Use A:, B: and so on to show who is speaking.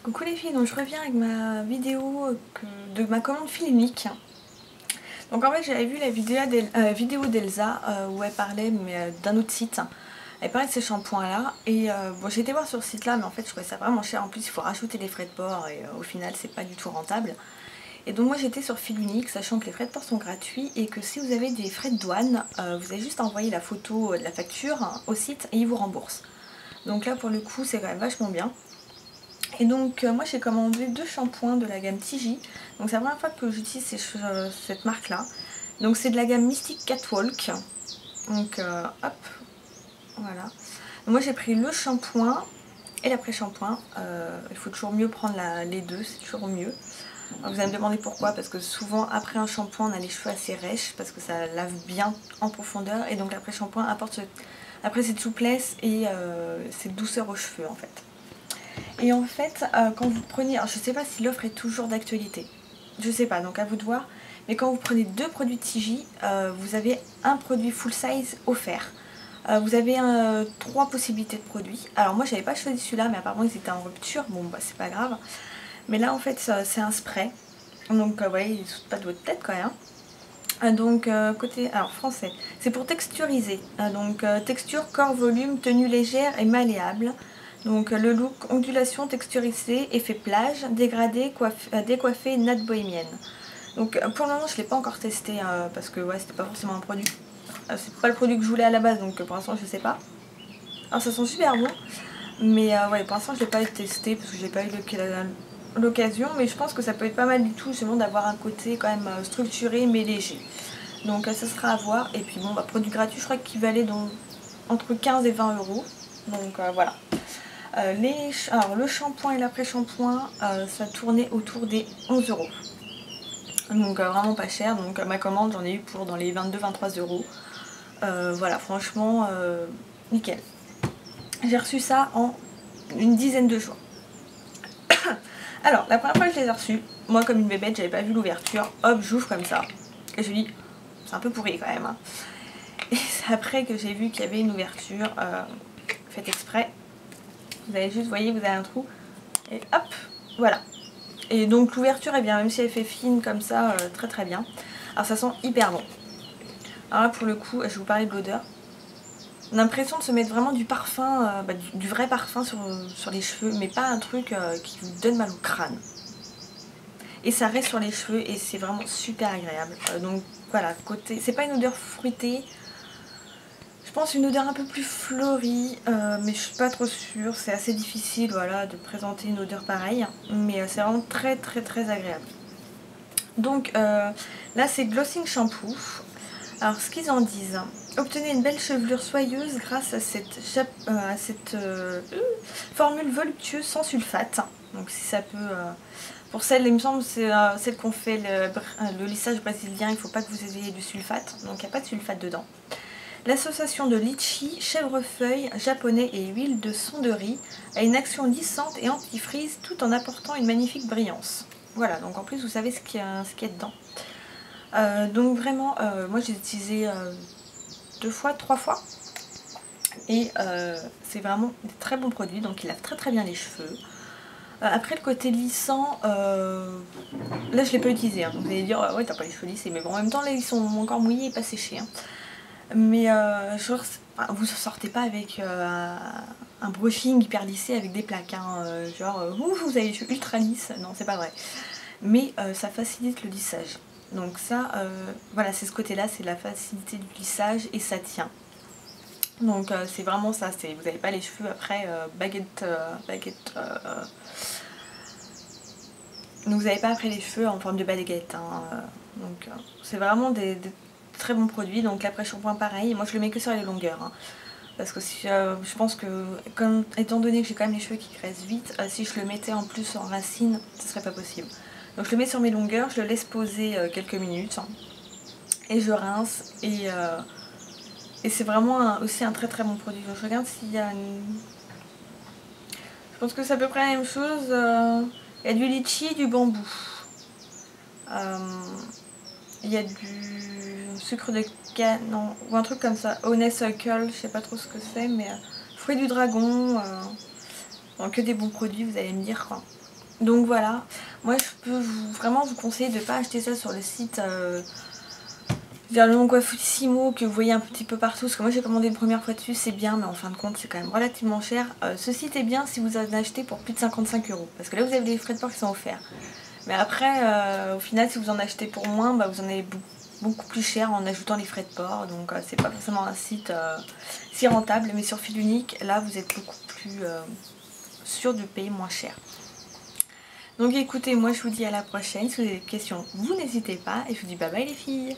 A: Coucou les filles, donc je reviens avec ma vidéo de ma commande fil unique. Donc en fait j'avais vu la vidéo d'Elsa où elle parlait d'un autre site. Elle parlait de ces shampoings là et bon, j'ai été voir sur ce site là, mais en fait je trouvais ça vraiment cher. En plus il faut rajouter les frais de port et au final c'est pas du tout rentable. Et donc moi j'étais sur fil unique, sachant que les frais de port sont gratuits et que si vous avez des frais de douane, vous avez juste à envoyer la photo de la facture au site et ils vous remboursent. Donc là pour le coup c'est quand même vachement bien. Et donc moi j'ai commandé deux shampoings de la gamme Tiji. Donc c'est la première fois que j'utilise cette marque là. Donc c'est de la gamme Mystic Catwalk. Donc hop, voilà. Donc, moi j'ai pris le shampoing et l'après-shampoing. Il faut toujours mieux prendre les deux, c'est toujours mieux. Alors, vous allez me demander pourquoi, parce que souvent après un shampoing on a les cheveux assez rêches parce que ça lave bien en profondeur. Et donc l'après-shampoing apporte après cette souplesse et cette douceur aux cheveux en fait. Et en fait, quand vous prenez, alors je sais pas si l'offre est toujours d'actualité, je sais pas, donc à vous de voir, mais quand vous prenez deux produits de Tiji, vous avez un produit full size offert. Vous avez trois possibilités de produits. Alors moi j'avais pas choisi celui-là, mais apparemment ils étaient en rupture, bon bah c'est pas grave. Mais là en fait c'est un spray, donc vous voyez, il ne saute pas de votre tête quand même. Donc côté, alors français, c'est pour texturiser, donc texture, corps, volume, tenue légère et malléable. Donc le look ondulation texturisée, effet plage, dégradé, décoiffé, natte bohémienne. Donc pour le moment je ne l'ai pas encore testé parce que ouais, c'était pas forcément un produit. C'est pas le produit que je voulais à la base, donc pour l'instant je sais pas. Alors ça sent super bon, mais ouais, pour l'instant je l'ai pas testé parce que j'ai pas eu l'occasion, mais je pense que ça peut être pas mal du tout justement d'avoir un côté quand même structuré mais léger. Donc ça sera à voir. Et puis bon bah produit gratuit, je crois qu'il valait entre 15 et 20 euros. Donc voilà. Alors le shampoing et l'après-shampoing, ça tournait autour des 11 euros. Donc vraiment pas cher. Donc ma commande j'en ai eu pour dans les 22-23 euros. Voilà, franchement nickel. J'ai reçu ça en une dizaine de jours. Alors la première fois que je les ai reçus, moi comme une bébête, j'avais pas vu l'ouverture. Hop, j'ouvre comme ça. Et je me dis, c'est un peu pourri quand même. Hein. Et c'est après que j'ai vu qu'il y avait une ouverture faite exprès. Vous allez juste, vous voyez, vous avez un trou. Et hop, voilà. Et donc l'ouverture est bien, même si elle fait fine comme ça, très très bien. Alors ça sent hyper bon. Alors là pour le coup, je vais vous parler de l'odeur. On a l'impression de se mettre vraiment du parfum, du vrai parfum sur les cheveux, mais pas un truc qui vous donne mal au crâne. Et ça reste sur les cheveux et c'est vraiment super agréable. Donc voilà, côté, c'est pas une odeur fruitée. Je pense une odeur un peu plus fleurie, mais je suis pas trop sûre. C'est assez difficile voilà, de présenter une odeur pareille, mais c'est vraiment très très très agréable. Donc là c'est Glossing Shampoo. Alors ce qu'ils en disent, obtenez une belle chevelure soyeuse grâce à cette formule voluptueuse sans sulfate. Donc si ça peut... pour celle, il me semble, c'est celle qu'on fait le lissage brésilien, il ne faut pas que vous ayez du sulfate, donc il n'y a pas de sulfate dedans. L'association de litchi, chèvrefeuille japonais et huile de sonderie a une action lissante et anti-frise tout en apportant une magnifique brillance. Voilà, donc en plus vous savez ce qu'il y a dedans. Donc vraiment, moi j'ai utilisé 2 fois, 3 fois. Et c'est vraiment des très bons produits, donc il lave très très bien les cheveux. Après le côté lissant, là je ne l'ai pas utilisé, hein, donc vous allez dire ouais t'as pas les cheveux lissés, mais bon en même temps là ils sont encore mouillés et pas séchés. Hein. Mais genre, vous ne sortez pas avec un brushing hyper lissé avec des plaques, hein, genre vous avez les cheveux ultra lisses, non c'est pas vrai. Mais ça facilite le lissage. Donc ça, voilà, c'est ce côté-là, c'est la facilité du lissage et ça tient. Donc c'est vraiment ça, vous n'avez pas les cheveux après baguette. Donc vous n'avez pas après les cheveux en forme de baguette. Hein, donc c'est vraiment des très bons produits. Donc l'après-shampoing pareil, moi je le mets que sur les longueurs. Hein, parce que je pense que, étant donné que j'ai quand même les cheveux qui graissent vite, si je le mettais en plus en racine, ce serait pas possible. Donc je le mets sur mes longueurs, je le laisse poser quelques minutes et je rince et c'est vraiment aussi un très très bon produit. Donc je regarde s'il y a une... Je pense que c'est à peu près la même chose. Il y a du litchi et du bambou. Il y a du sucre de canne, non, ou un truc comme ça. Honeysuckle, je sais pas trop ce que c'est, mais fruit du dragon. Donc que des bons produits, vous allez me dire quoi. Donc voilà, moi je peux vraiment vous conseiller de ne pas acheter ça sur le site vers le Longua-Foodissimo que vous voyez un petit peu partout, parce que moi j'ai commandé une première fois dessus, c'est bien, mais en fin de compte c'est quand même relativement cher. Ce site est bien si vous en achetez pour plus de 55 €, parce que là vous avez des frais de port qui sont offerts. Mais après, au final, si vous en achetez pour moins, bah, vous en avez beaucoup plus cher en ajoutant les frais de port, donc c'est pas forcément un site si rentable, mais sur fil unique, là vous êtes beaucoup plus sûr de payer moins cher. Donc écoutez, moi je vous dis à la prochaine, si vous avez des questions, vous n'hésitez pas, et je vous dis bye bye les filles.